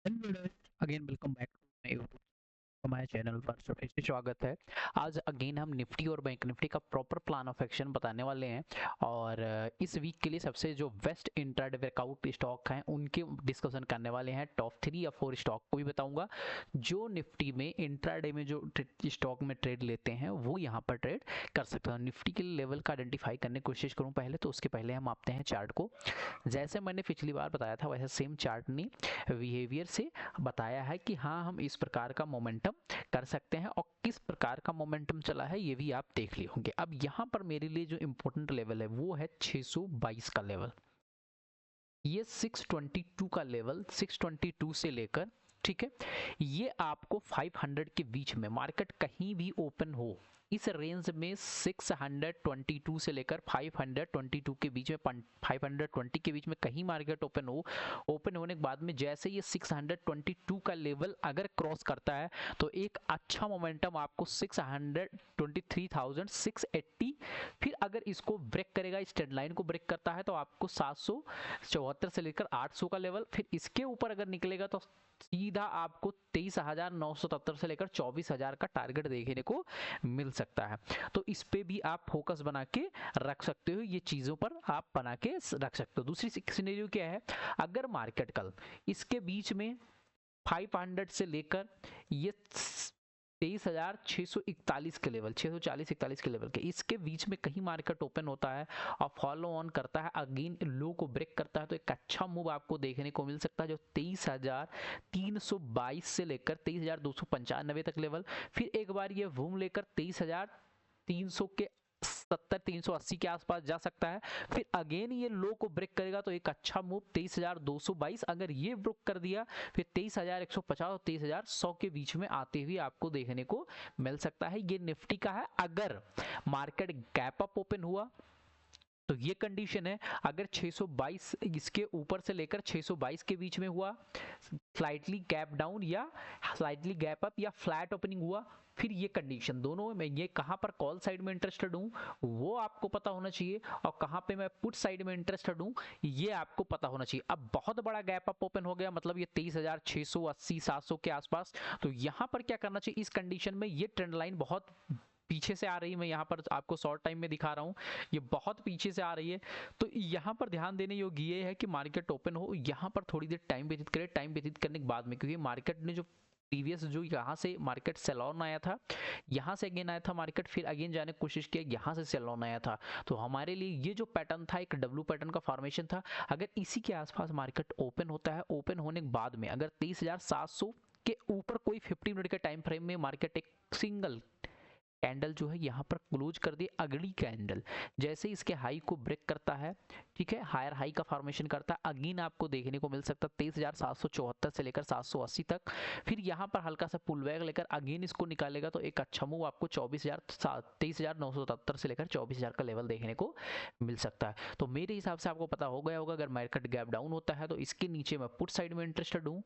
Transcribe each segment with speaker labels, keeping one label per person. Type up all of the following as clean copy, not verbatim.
Speaker 1: Again welcome back to YouTube हमारे channel पर फिर से स्वागत है। आज अगेन हम निफ्टी और बैंक निफ्टी का प्रॉपर प्लान ऑफ एक्शन बताने वाले हैं और इस वीक के लिए सबसे जो बेस्ट इंट्राडे वर्कआउट स्टॉक हैं उनके डिस्कशन करने वाले हैं। टॉप 3 या 4 स्टॉक को भी बताऊंगा जो निफ्टी में इंट्राडे में जो स्टॉक में ट्रेड लेते हैं वो यहाँ पर ट्रेड कर सकते हैं। निफ्टी के लेवल का आइडेंटिफाई करने की कोशिश करूँ पहले, तो उसके पहले हम आते हैं चार्ट को। जैसे मैंने पिछली बार बताया था वैसे सेम चार्ट ने बिहेवियर से बताया है कि हाँ हम इस प्रकार का मोमेंटम कर सकते हैं और किस प्रकार का मोमेंटम चला है ये भी आप देख लिए होंगे। अब यहाँ पर मेरे लिए जो इम्पोर्टेंट लेवल है वो है 622 का लेवल। ये 622 का लेवल 622 से लेकर, ठीक है, ये आपको 500 के बीच में मार्केट कहीं भी ओपन हो इस रेंज में 622 से लेकर 522 के बीच में 520 के बीच में कहीं मार्केट ओपन हो, ओपन होने के बाद में जैसे ये 622 का लेवल अगर क्रॉस करता है तो एक अच्छा मोमेंटम आपको 623,680, फिर अगर इसको ब्रेक करेगा, इस ट्रेंड लाइन को ब्रेक करता है तो आपको 774 से लेकर 800 का लेवल, फिर इसके ऊपर अगर निकलेगा तो सीधा आपको 23,977 से लेकर 24,000 का टारगेट देखने को मिल सकता है। तो इस पे भी आप फोकस बना के रख सकते हो, ये चीज़ों पर आप बना के रख सकते हो। दूसरी सिनेरियो क्या है, अगर मार्केट कल इसके बीच में 500 से लेकर ये 23,641 के लेवल 640-41 के लेवल के इसके बीच में कहीं मार्केट ओपन होता है और फॉलो ऑन करता है, अगेन लो को ब्रेक करता है, तो एक अच्छा मूव आपको देखने को मिल सकता है जो 23,322 से लेकर 23,295 तक लेवल, फिर एक बार ये घूम लेकर 23,300 के 380 के आसपास जा सकता है, फिर अगेन ये लो को ब्रेक करेगा तो एक अच्छा मूव 23,222, अगर ये ब्रेक कर दिया फिर 23,150 और 23,100 के बीच में आते हुए आपको देखने को मिल सकता है। ये निफ्टी का है। अगर मार्केट गैप अप ओपन हुआ तो ये कंडीशन है, अगर 622 इसके ऊपर से लेकर 622 के बीच में हुआ, स्लाइटली गैप डाउन या स्लाइटली गैप अप या फ्लैट ओपनिंग हुआ, फिर ये कंडीशन दोनों में ये कहां पर कॉल साइड में इंटरेस्टेड हूं वो आपको पता होना चाहिए और कहां पे मैं पुट साइड में इंटरेस्टेड हूं ये आपको पता होना चाहिए। अब बहुत बड़ा गैप अप ओपन हो गया, मतलब ये 23,680 700 के आसपास, तो यहां पर क्या करना चाहिए, इस कंडीशन में ये ट्रेंड लाइन बहुत पीछे से आ रही है, मैं यहाँ पर आपको शॉर्ट टाइम में दिखा रहा हूँ, ये बहुत पीछे से आ रही है, तो यहाँ पर ध्यान देने योग्य ये है कि मार्केट ओपन हो, यहाँ पर थोड़ी देर टाइम व्यतीत करे, टाइम व्यतीत करने के बाद में, क्योंकि मार्केट ने जो प्रीवियस जो यहाँ से मार्केट सेल ऑन आया था, यहाँ से अगेन आया था मार्केट, फिर अगेन जाने की कोशिश किया, यहाँ से सेल ऑन आया था, तो हमारे लिए ये जो पैटर्न था एक डब्ल्यू पैटर्न का फॉर्मेशन था। अगर इसी के आसपास मार्केट ओपन होता है, ओपन होने के बाद में अगर 23,700 के ऊपर कोई 50 मिनट के टाइम फ्रेम में मार्केट एक सिंगल कैंडल जो है यहाँ पर क्लोज कर दी, अगली कैंडल जैसे इसके हाई को ब्रेक करता है, ठीक है, हायर हाई का फॉर्मेशन करता है, अगेन आपको देखने को मिल सकता है 23,774 से लेकर 780 तक, फिर यहाँ पर हल्का सा पुल बैक लेकर अगेन इसको निकालेगा तो एक अच्छा मूव आपको 23,977 से लेकर 24,000 का लेवल देखने को मिल सकता है। तो मेरे हिसाब से आपको पता हो गया होगा, अगर मार्केट गैप डाउन होता है तो इसके नीचे मैं पुट साइड में इंटरेस्टेड हूँ,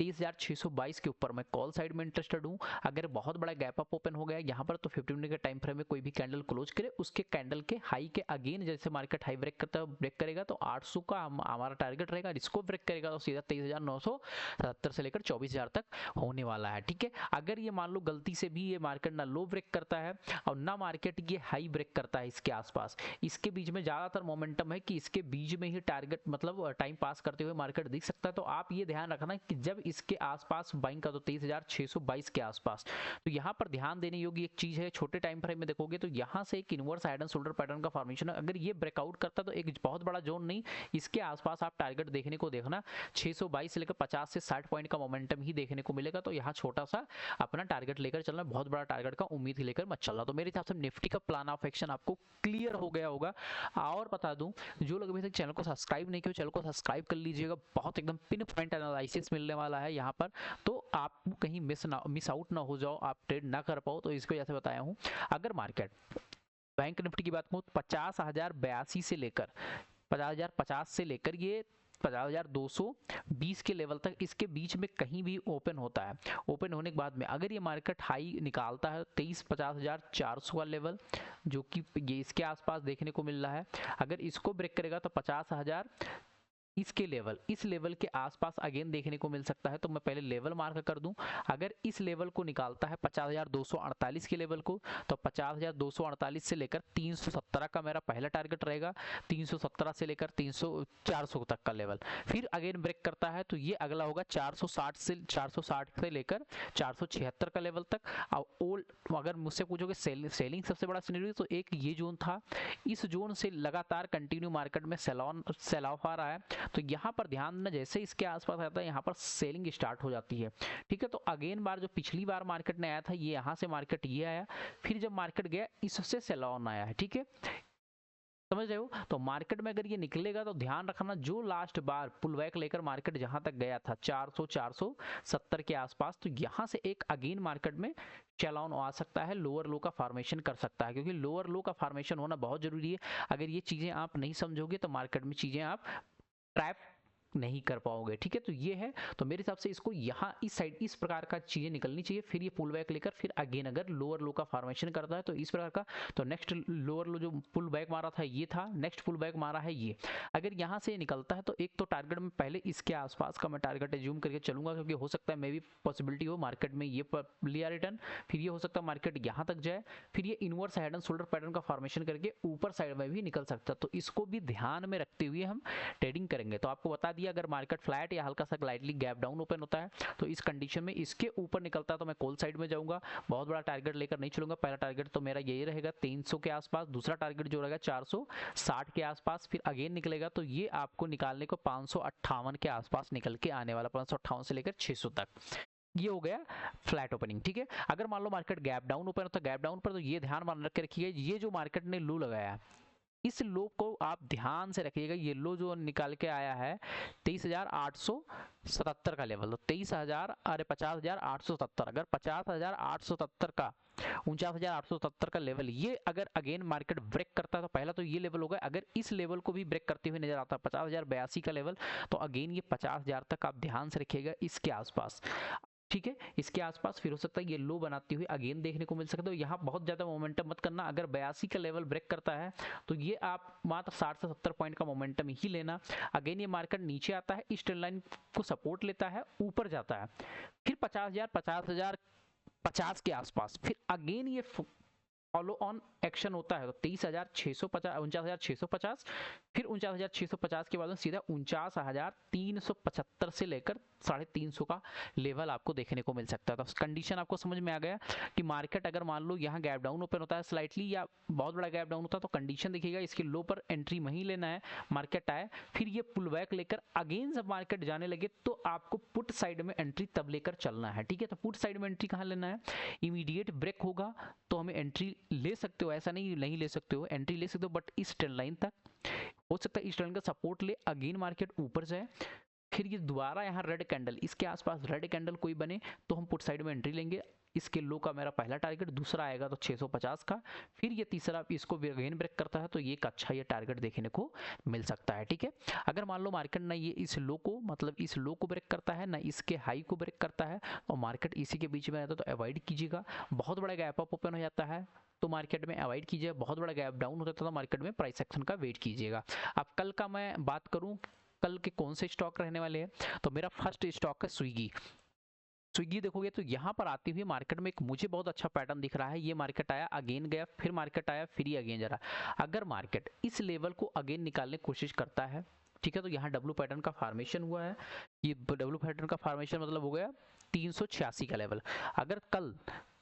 Speaker 1: 23,622 के ऊपर मैं कॉल साइड में इंटरेस्टेड हूँ। अगर बहुत बड़ा गैप अप ओपन हो गया यहाँ पर तो 15 मिनट के टाइम फ्रेम में कोई भी कैंडल क्लोज करे, उसके कैंडल के हाई के अगेन जैसे मार्केट हाई ब्रेक करता है ब्रेक करेगा तो 800 का हमारा टारगेट रहेगा, इसको ब्रेक करेगा तो सीधा 23,977 से लेकर 24,000 तक होने वाला है, ठीक है। अगर ये मान लो गलती से भी ये मार्केट ना लो ब्रेक करता है और ना मार्केट ये हाई ब्रेक करता है इसके आसपास, इसके बीच में ज़्यादातर मोमेंटम है कि इसके बीच में ही टारगेट मतलब टाइम पास करते हुए मार्केट दिख सकता है, तो आप ये ध्यान रखना कि जब इसके आसपास बाइंग का तो 23,622 के आसपास, तो यहाँ पर ध्यान देने योग्य एक चीज है, छोटे टाइम फ्रेम में देखोगे तो यहाँ से एक inverse head and shoulder pattern का फॉर्मेशन है, अगर ये ब्रेकआउट करता तो एक बहुत बड़ा जोन नहीं, इसके आसपास आप टारगेट देखने को देखना 622 से लेकर 50 से 60 पॉइंट का मोमेंटम ही देखने को मिलेगा, तो यहाँ छोटा सा अपना टारगेट लेकर चलना, बहुत बड़ा टारगेट का उम्मीद ही लेकर मत चलना। तो मेरे हिसाब से निफ्टी का प्लान ऑफ एक्शन आपको क्लियर हो गया होगा। और बता दूं, जो लोग अभी तक चैनल को सब्सक्राइब नहीं किए चैनल को सब्सक्राइब कर लीजिएगा, बहुत एकदम पिन पॉइंट एनालिसिस मिलने वाला है यहाँ पर, तो आप कहीं मिस आउट ना हो जाओ, आप ट्रेड ना कर पाओ, तो इसको जैसे बताया हूँ। अगर मार्केट बैंक निफ्टी की बात करूँ 50,082 से लेकर 50,050 से लेकर ये 50,220 के लेवल तक इसके बीच में कहीं भी ओपन होता है, ओपन होने के बाद में अगर ये मार्केट हाई निकालता है 50,400 का लेवल जो कि ये इसके आसपास देखने को मिल रहा है, अगर इसको ब्रेक करेगा तो 50,000 इस लेवल के आसपास अगेन देखने को मिल सकता है। तो मैं पहले लेवल मार्क कर दूं, अगर इस लेवल को निकालता है 50,248 के लेवल को, तो 50,248 से लेकर 317 का मेरा पहला टारगेट रहेगा। 317 से लेकर 400 तक का लेवल। फिर अगेन ब्रेक करता है तो ये अगला होगा 460 से लेकर 476 का लेवल तक। अगर मुझसे पूछोगे सेलिंग सबसे बड़ा सिनेरियो, तो एक ये जोन था, इस जोन से लगातार कंटिन्यू मार्केट में सेल ऑफ आ रहा है। तो यहाँ पर ध्यान देना, जैसे इसके आसपास आता है यहाँ पर सेलिंग स्टार्ट हो जाती है। ठीक है, तो अगेन बार जो पिछली बार मार्केट ने आया था, ये यहाँ से मार्केट ये आया, फिर जब मार्केट गया इससे सेल ऑन आया है। ठीक है, समझ रहे हो। तो मार्केट में अगर ये निकलेगा तो ध्यान रखना, जो लास्ट बार पुल बैक लेकर मार्केट जहां तक गया था 470 के आसपास, तो यहां से एक अगेन मार्केट में सेल ऑन आ सकता है, लोअर लो का फॉर्मेशन कर सकता है, क्योंकि लोअर लो का फॉर्मेशन होना बहुत जरूरी है। अगर ये चीजें आप नहीं समझोगे तो मार्केट में चीजें आप ट्रैप नहीं कर पाओगे। ठीक है, तो ये है। तो मेरे हिसाब से इसको यहाँ इस साइड इस प्रकार का चीजें निकलनी चाहिए, फिर ये पुल बैक लेकर फिर अगेन अगर लोअर लो का फॉर्मेशन करता है तो इस प्रकार का। तो नेक्स्ट लोअर लो जो पुल बैक मारा था ये था, नेक्स्ट पुल बैक मारा है ये। अगर यहाँ से निकलता है तो एक तो टारगेट में पहले इसके आसपास का मैं टारगेट एज्यूम करके चलूंगा, क्योंकि हो सकता है मे भी पॉसिबिलिटी हो मार्केट में ये लिया रिटर्न, फिर ये हो सकता है मार्केट यहाँ तक जाए, फिर ये inverse head and shoulder pattern का फॉर्मेशन करके ऊपर साइड में भी निकल सकता है। तो इसको भी ध्यान में रखते हुए हम ट्रेडिंग करेंगे। तो आपको बता दिया, अगर मार्केट फ्लैट या हल्का सा ग्लाइडली गैप डाउन ओपन होता है तो इस कंडीशन में इसके ऊपर निकलता है तो मैं कॉल साइड में जाऊंगा, बहुत बड़ा टारगेट लेकर नहीं चलूंगा। पहला टारगेट तो मेरा यही रहेगा 300 के आसपास, दूसरा टारगेट जो रहेगा 460 के आसपास, फिर अगेन निकलेगा तो ये आपको निकालने को 558 के आसपास निकल के आने वाला, 558 से लेकर 600 तक। ये हो गया फ्लैट ओपनिंग। ठीक है, अगर मान लो मार्केट गैप डाउन ओपन होता है, गैप डाउन पर, तो ये ध्यान मान रख के रखिएगा, ये जो मार्केट ने लो लगाया, इस लो को आप ध्यान से रखिएगा। ये लो जो निकाल के आया है 23,877 का लेवल, तो 50,870, अगर 50,870 का 49,870 का लेवल, ये अगर अगेन मार्केट ब्रेक करता है तो पहला तो ये लेवल होगा। अगर इस लेवल को भी ब्रेक करते हुए नजर आता है 50,082 का लेवल, तो अगेन ये 50,000 तक आप ध्यान से रखिएगा इसके आसपास। ठीक है, इसके आसपास फिर हो सकता है ये लो बनाते हुए अगेन देखने को मिल सकता है। यहाँ बहुत ज्यादा मोमेंटम मत करना, अगर 82 का लेवल ब्रेक करता है तो ये आप मात्र 60 से 70 पॉइंट का मोमेंटम ही लेना। अगेन ये मार्केट नीचे आता है, इस ट्रेंड लाइन को सपोर्ट लेता है, ऊपर जाता है, फिर 50,050 के आसपास, फिर अगेन ये फॉलो ऑन एक्शन होता है तो 23,650, 49,650, फिर 49,650 के बाद में सीधा 49,375 से लेकर 350 का लेवल आपको देखने को मिल सकता है। तो कंडीशन आपको समझ में आ गया कि मार्केट अगर मान लो यहाँ गैप डाउन ओपन होता है स्लाइटली या बहुत बड़ा गैप डाउन होता है, तो कंडीशन देखिएगा इसके लो पर एंट्री वहीं लेना है, मार्केट आए, फिर ये पुल बैक लेकर अगेन जब मार्केट जाने लगे तो आपको पुट साइड में एंट्री तब लेकर चलना है। ठीक है, तो पुट साइड में एंट्री कहाँ लेना है, इमीडिएट ब्रेक होगा तो हमें एंट्री ले सकते हो, ऐसा नहीं ले सकते हो, एंट्री ले सकते हो, बट इस ट्रेंड लाइन तक हो सकता है, इस ट्रेंड का सपोर्ट ले, अगेन मार्केट ऊपर जाए, फिर ये दोबारा यहाँ रेड कैंडल, इसके आसपास रेड कैंडल कोई बने तो हम पुट साइड में एंट्री लेंगे। इसके लो का मेरा पहला टारगेट, दूसरा आएगा तो 650 का, फिर ये तीसरा इसको अगेन ब्रेक करता है तो ये एक अच्छा ये टारगेट देखने को मिल सकता है। ठीक है, अगर मान लो मार्केट ना ये इस लो को, मतलब इस लो को ब्रेक करता है ना इसके हाई को ब्रेक करता है और मार्केट इसी के बीच में रहता है तो अवॉइड कीजिएगा। बहुत बड़ा गैप अप ओपन हो जाता है तो मार्केट में अवॉइड कीजिए, बहुत बड़ा गैप डाउन होता है तो मार्केट में प्राइस एक्शन का वेट कीजिएगा। अब कल का मैं बात करूं, कल के कौन से स्टॉक रहने वाले हैं, तो मेरा फर्स्ट स्टॉक है स्विगी। स्विगी देखोगे तो यहाँ पर आती हुई मार्केट में एक मुझे बहुत अच्छा पैटर्न दिख रहा है, ये मार्केट आया अगेन गया, फिर मार्केट आया, फिर ये अगेन जा रहा। अगर मार्केट इस लेवल को अगेन निकालने की कोशिश करता है, ठीक है, तो यहाँ डब्ल्यू पैटर्न का फॉर्मेशन हुआ है, ये डब्ल्यू पैटर्न का फॉर्मेशन मतलब हो गया 386 का लेवल। अगर कल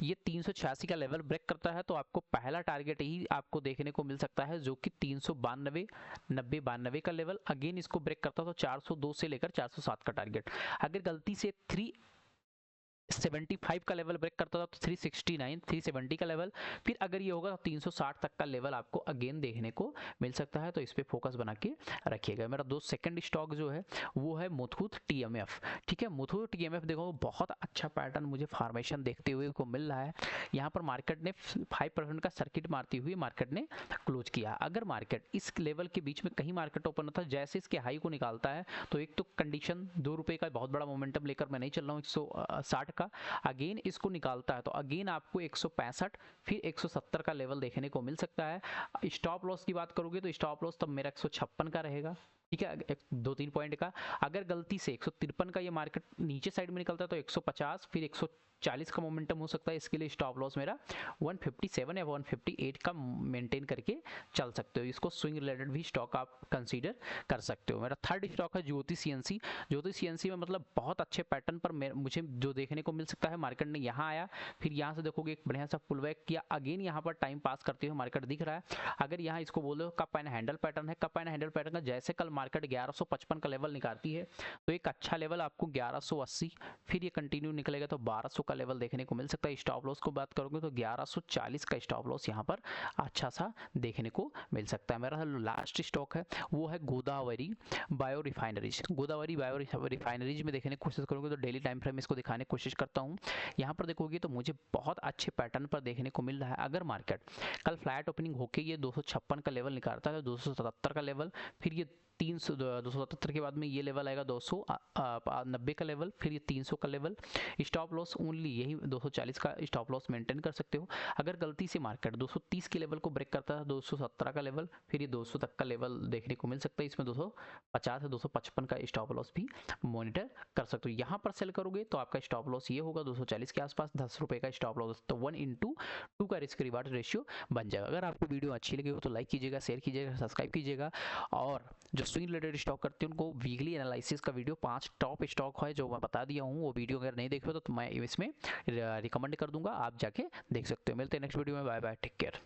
Speaker 1: ये 386 का लेवल ब्रेक करता है तो आपको पहला टारगेट ही आपको देखने को मिल सकता है जो कि 392, 90-92 का लेवल। अगेन इसको ब्रेक करता है तो 402 से लेकर 407 का टारगेट। अगर गलती से 375 का लेवल ब्रेक करता था तो 369, 370 का लेवल, फिर अगर ये होगा तो 360 तक का लेवल आपको अगेन देखने को मिल सकता है, तो इस पे फोकस बना के रखिएगा। मेरा दोस्त सेकंड स्टॉक जो है वो है मुथूट टीएमएफ। ठीक है, मुथूट टीएमएफ देखो बहुत अच्छा पैटर्न मुझे फॉर्मेशन देखते हुए को मिल रहा है। यहाँ पर मार्केट ने 5% का सर्किट मारती हुई मार्केट ने क्लोज किया। अगर मार्केट इस लेवल के बीच में कहीं मार्केट ओपन होता है, जैसे इसके हाई को निकालता है तो एक तो कंडीशन ₹2 का बहुत बड़ा मोमेंटम लेकर मैं नहीं चल रहा हूँ 160 का, अगेन इसको निकालता है तो अगेन आपको 165 फिर 170 का लेवल देखने को मिल सकता है। स्टॉप लॉस की बात करोगे तो स्टॉप लॉस तब मेरा 156 का रहेगा। ठीक है, 2-3 पॉइंट का। अगर गलती से 153 का ये मार्केट नीचे साइड में निकलता है तो 150 फिर 140 का मोमेंटम हो सकता है। इसके लिए स्टॉप लॉस मेरा 157 या 158 का मेंटेन करके चल सकते हो। इसको स्विंग रिलेटेड भी स्टॉक आप कंसीडर कर सकते हो। मेरा थर्ड स्टॉक है ज्योति सीएनसी। ज्योति सीएनसी में मतलब बहुत अच्छे पैटर्न पर मुझे जो देखने को मिल सकता है, मार्केट ने यहाँ आया, फिर यहाँ से देखोगे एक बढ़िया सा पुल बैक किया, अगेन यहाँ पर टाइम पास करते हुए मार्केट दिख रहा है। अगर यहाँ इसको बोलो कप एंड हैंडल पैटर्न है, कप एंड हैंडल पैटर्न का जैसे कल मार्केट 1155 का लेवल निकालती है तो एक अच्छा लेवल आपको 1180, फिर ये कंटिन्यू निकलेगा तो 1200 का लेवल देखने को मिल सकता है। स्टॉप लॉस को बात करोगे तो 1140 का स्टॉप लॉस यहाँ पर अच्छा सा देखने को मिल सकता है। मेरा लास्ट स्टॉक है वो है Godavari bio refineries. Godavari bio refineries में देखने की कोशिश करोगे तो डेली टाइम फ्रेम इसको दिखाने की कोशिश करता हूँ। यहाँ पर देखोगे तो मुझे बहुत अच्छे पैटर्न पर देखने को मिल रहा है। अगर मार्केट कल फ्लैट ओपनिंग होके ये 256 का लेवल निकालता है, 277 का लेवल, फिर ये 277 के बाद में ये लेवल आएगा 290 का लेवल, फिर ये 300 का लेवल। स्टॉप लॉस ओनली यही 240 का स्टॉप लॉस मेंटेन कर सकते हो। अगर गलती से मार्केट 230 के लेवल को ब्रेक करता है, 217 का लेवल, फिर ये 200 तक का लेवल देखने को मिल सकता है। इसमें 250 से 255 का स्टॉप लॉस भी मॉनिटर कर सकते हो। यहाँ पर सेल करोगे तो आपका स्टॉप लॉस ये होगा 240 के आसपास, 10 रुपये का स्टॉप लॉस, तो 1:2 का रिस्क रिवार्ड रेशियो बन जाएगा। अगर आपको वीडियो अच्छी लगी हो तो लाइक कीजिएगा, शेयर कीजिएगा, सब्सक्राइब कीजिएगा। और जो स्विंग रिलेटेड स्टॉक करते हैं उनको वीकली एनालिसिस का वीडियो 5 टॉप स्टॉक है जो मैं बता दिया हूँ, वो वीडियो अगर नहीं देखे हो तो मैं इसमें रिकमेंड कर दूंगा, आप जाके देख सकते हो। मिलते हैं नेक्स्ट वीडियो में, बाय बाय, टेक केयर।